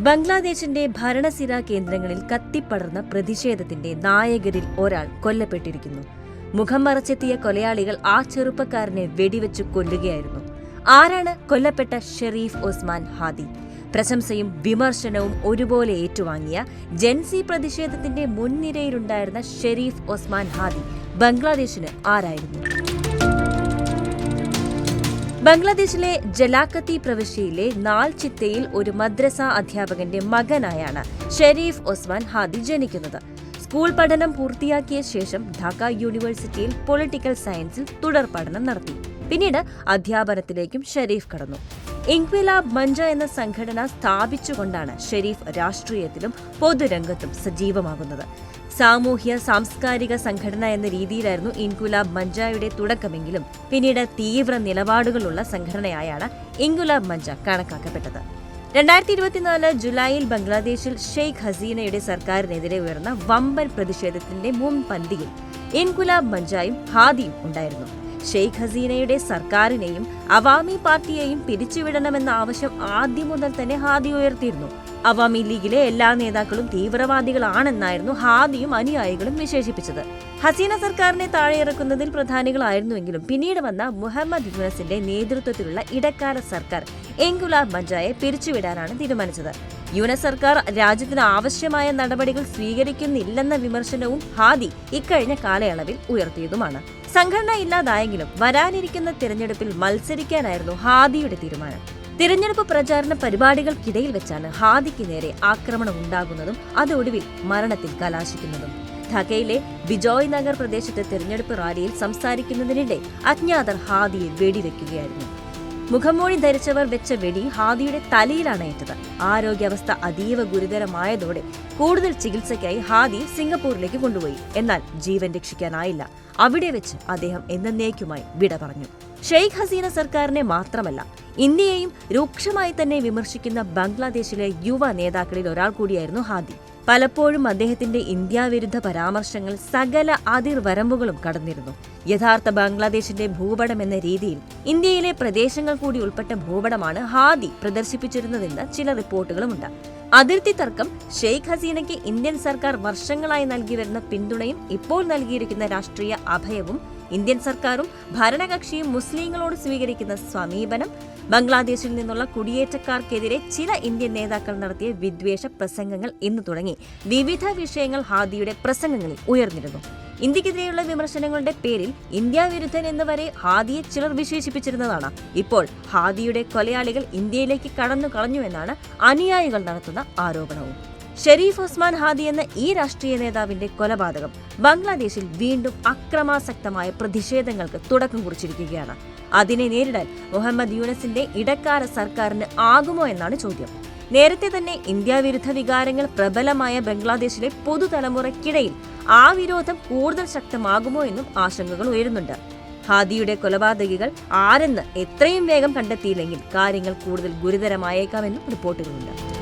ബംഗ്ലാദേശിന്റെ ഭരണസിരാ കേന്ദ്രങ്ങളിൽ കത്തിപ്പടർന്ന പ്രതിഷേധത്തിന്റെ നായകരിൽ ഒരാൾ കൊല്ലപ്പെട്ടിരിക്കുന്നു. മുഖം മറച്ചെത്തിയ കൊലയാളികൾ ആ ചെറുപ്പക്കാരനെ വെടിവെച്ചു കൊല്ലുകയായിരുന്നു. ആരാണ് കൊല്ലപ്പെട്ട ഷെരീഫ് ഒസ്മാൻ ഹാദി? പ്രശംസയും വിമർശനവും ഒരുപോലെ ഏറ്റുവാങ്ങിയ ജൻസി പ്രതിഷേധത്തിന്റെ മുൻനിരയിലുണ്ടായിരുന്ന ഷെരീഫ് ഒസ്മാൻ ഹാദി ബംഗ്ലാദേശിന് ആരായിരുന്നു? ബംഗ്ലാദേശിലെ ജലാക്കത്തി പ്രവിശ്യയിലെ നാൽചിത്തയിൽ ഒരു മദ്രസ അധ്യാപകന്റെ മകനായാണ് ഷെരീഫ് ഒസ്മാൻ ഹാദി ജനിക്കുന്നത്. സ്കൂൾ പഠനം പൂർത്തിയാക്കിയ ശേഷം ഢാക്ക യൂണിവേഴ്സിറ്റിയിൽ പൊളിറ്റിക്കൽ സയൻസിൽ തുടർ പഠനം നടത്തി. പിന്നീട് അധ്യാപനത്തിലേക്കും ഷെരീഫ് കടന്നു. ഇൻക്വിലാബ് മഞ്ച എന്ന സംഘടന സ്ഥാപിച്ചുകൊണ്ടാണ് ഷെരീഫ് രാഷ്ട്രീയത്തിലും പൊതുരംഗത്തും സജീവമാകുന്നത്. സാമൂഹ്യ സാംസ്കാരിക സംഘടന എന്ന രീതിയിലായിരുന്നു ഇൻക്വിലാബ് മഞ്ചയുടെ തുടക്കമെങ്കിലും പിന്നീട് തീവ്ര നിലപാടുകളുള്ള സംഘടനയായാണ് ഇൻക്വിലാബ് മഞ്ച കണക്കാക്കപ്പെട്ടത്. 2024 ജൂലൈയിൽ ബംഗ്ലാദേശിൽ ഷെയ്ഖ് ഹസീനയുടെ സർക്കാരിനെതിരെ ഉയർന്ന വമ്പൻ പ്രതിഷേധത്തിന്റെ മുൻപന്തിയിൽ ഇൻക്വിലാബ് മഞ്ചയും ഹാദിയും ഉണ്ടായിരുന്നു. ഷെയ്ഖ് ഹസീനയുടെ സർക്കാരിനെയും അവാമി പാർട്ടിയെയും പിരിച്ചുവിടണമെന്ന ആവശ്യം ആദ്യം മുതൽ തന്നെ ഹാദി ഉയർത്തിയിരുന്നു. അവാമി ലീഗിലെ എല്ലാ നേതാക്കളും തീവ്രവാദികളാണെന്നായിരുന്നു ഹാദിയും അനുയായികളും വിശേഷിപ്പിച്ചത്. ഹസീന സർക്കാരിനെ താഴെയിറക്കുന്നതിൽ പ്രധാനികളായിരുന്നുവെങ്കിലും പിന്നീട് വന്ന മുഹമ്മദ് യൂനസിന്റെ നേതൃത്വത്തിലുള്ള ഇടക്കാല സർക്കാർ ഇൻക്വിലാബ് മഞ്ചയെ പിരിച്ചുവിടാനാണ് തീരുമാനിച്ചത്. യൂനസ് സർക്കാർ രാജ്യത്തിന് ആവശ്യമായ നടപടികൾ സ്വീകരിക്കുന്നില്ലെന്ന വിമർശനവും ഹാദി ഇക്കഴിഞ്ഞ കാലയളവിൽ ഉയർത്തിയതുമാണ്. സംഘടന ഇല്ലാതായെങ്കിലും വരാനിരിക്കുന്ന തിരഞ്ഞെടുപ്പിൽ മത്സരിക്കാനായിരുന്നു ഹാദിയുടെ തീരുമാനം. തിരഞ്ഞെടുപ്പ് പ്രചാരണ പരിപാടികൾക്കിടയിൽ വെച്ചാണ് ഹാദിക്ക് നേരെ ആക്രമണം ഉണ്ടാകുന്നതും അതൊടുവിൽ മരണത്തിൽ കലാശിക്കുന്നതും. ഢാക്കയിലെ ബിജോയ് നഗർ പ്രദേശത്തെ തിരഞ്ഞെടുപ്പ് റാലിയിൽ സംസാരിക്കുന്നതിനിടെ അജ്ഞാതർ ഹാദിയെ വെടിവെക്കുകയായിരുന്നു. മുഖംമൂടി ധരിച്ചവർ വെച്ച വെടി ഹാദിയുടെ തലയിലാണ് ഏറ്റത്. ആരോഗ്യാവസ്ഥ അതീവ ഗുരുതരമായതോടെ കൂടുതൽ ചികിത്സയ്ക്കായി ഹാദിയെ സിംഗപ്പൂരിലേക്ക് കൊണ്ടുപോയി. എന്നാൽ ജീവൻ രക്ഷിക്കാനായില്ല. അവിടെ വെച്ച് അദ്ദേഹം എന്നേക്കുമായി വിട പറഞ്ഞു. ഷെയ്ഖ് ഹസീന സർക്കാരിനെ മാത്രമല്ല ഇന്ത്യയെയും രൂക്ഷമായി തന്നെ വിമർശിക്കുന്ന ബംഗ്ലാദേശിലെ യുവ നേതാക്കളിൽ ഒരാൾ കൂടിയായിരുന്നു ഹാദി. പലപ്പോഴും അദ്ദേഹത്തിന്റെ ഇന്ത്യാവിരുദ്ധ പരാമർശങ്ങൾ സകല അതിർവരമ്പുകളും കടന്നിരുന്നു. യഥാർത്ഥ ബംഗ്ലാദേശിന്റെ ഭൂപടം എന്ന രീതിയിൽ ഇന്ത്യയിലെ പ്രദേശങ്ങൾ കൂടി ഉൾപ്പെട്ട ഭൂപടമാണ് ഹാദി പ്രദർശിപ്പിച്ചിരുന്നതെന്ന് ചില റിപ്പോർട്ടുകളുമുണ്ട്. അതിർത്തി തർക്കം, ഷെയ്ഖ് ഹസീനയ്ക്ക് ഇന്ത്യൻ സർക്കാർ വർഷങ്ങളായി നൽകി വരുന്ന പിന്തുണയും ഇപ്പോൾ നൽകിയിരിക്കുന്ന രാഷ്ട്രീയ അഭയവും, ഇന്ത്യൻ സർക്കാരും ഭരണകക്ഷിയും മുസ്ലിങ്ങളോട് സ്വീകരിക്കുന്ന സമീപനം, ബംഗ്ലാദേശിൽ നിന്നുള്ള കുടിയേറ്റക്കാർക്കെതിരെ ചില ഇന്ത്യൻ നേതാക്കൾ നടത്തിയ വിദ്വേഷ പ്രസംഗങ്ങൾ എന്ന് തുടങ്ങി വിവിധ വിഷയങ്ങൾ ഹാദിയുടെ പ്രസംഗങ്ങളിൽ ഉയർന്നിരുന്നു. ഇന്ത്യക്കെതിരെയുള്ള വിമർശനങ്ങളുടെ പേരിൽ ഇന്ത്യ വിരുദ്ധൻ എന്ന് വരെ ഹാദിയെ ചിലർ വിശേഷിപ്പിച്ചിരുന്നതാണ്. ഇപ്പോൾ ഹാദിയുടെ കൊലയാളികൾ ഇന്ത്യയിലേക്ക് കടന്നു കളഞ്ഞുവെന്നാണ് അനുയായികൾ നടത്തുന്ന ആരോപണവും. ഷെരീഫ് ഒസ്മാൻ ഹാദി എന്ന ഈ രാഷ്ട്രീയ നേതാവിന്റെ കൊലപാതകം ബംഗ്ലാദേശിൽ വീണ്ടും അക്രമാസക്തമായ പ്രതിഷേധങ്ങൾക്ക് തുടക്കം കുറിച്ചിരിക്കുകയാണ്. അതിനെ നേരിടാൻ മുഹമ്മദ് യൂനസിന്റെ ഇടക്കാല സർക്കാരിന് ആകുമോ എന്നാണ് ചോദ്യം. നേരത്തെ തന്നെ ഇന്ത്യാവിരുദ്ധ വികാരങ്ങൾ പ്രബലമായ ബംഗ്ലാദേശിലെ പുതുതലമുറയ്ക്കിടയിൽ ആ വിരോധം കൂടുതൽ ശക്തമാകുമോ എന്നും ആശങ്കകൾ ഉയരുന്നുണ്ട്. ഹാദിയുടെ കൊലപാതകികൾ ആരെന്ന് എത്രയും വേഗം കണ്ടെത്തിയില്ലെങ്കിൽ കാര്യങ്ങൾ കൂടുതൽ ഗുരുതരമായേക്കാമെന്നും റിപ്പോർട്ടുകളുണ്ട്.